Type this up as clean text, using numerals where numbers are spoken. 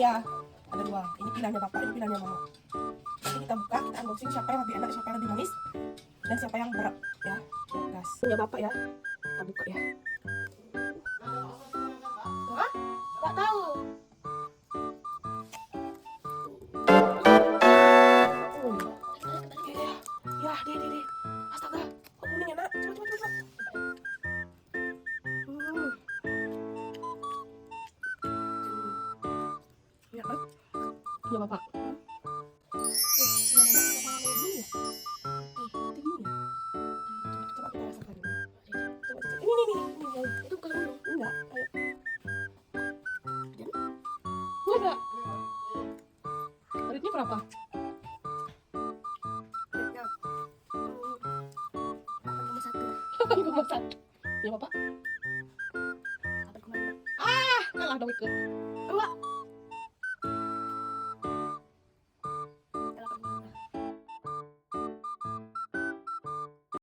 ya. Ada 2. Ini pilihannya bapak, ini pilihannya mama. Nanti kita buka, kita unboxing siapa yang lebih enak, siapa yang lebih manis, dan siapa yang berat ya. Gas. Punya bapak ya. Kita buka ya. Hah? Nggak tahu. Ya, deh. Astaga, kok kuning enak? Coba. Ya, kan? Punya bapak. Punya mama, kenapa warna begini ya? Tingginya. Coba kita rasakan dulu. Coba. Ini. Itu bukan ungu. Enggak, ayo. Enggak. Beratnya berapa? Beratnya 8,1. 8,1. Ya bapak? 8,5. Kalah dong ikut. Enggak.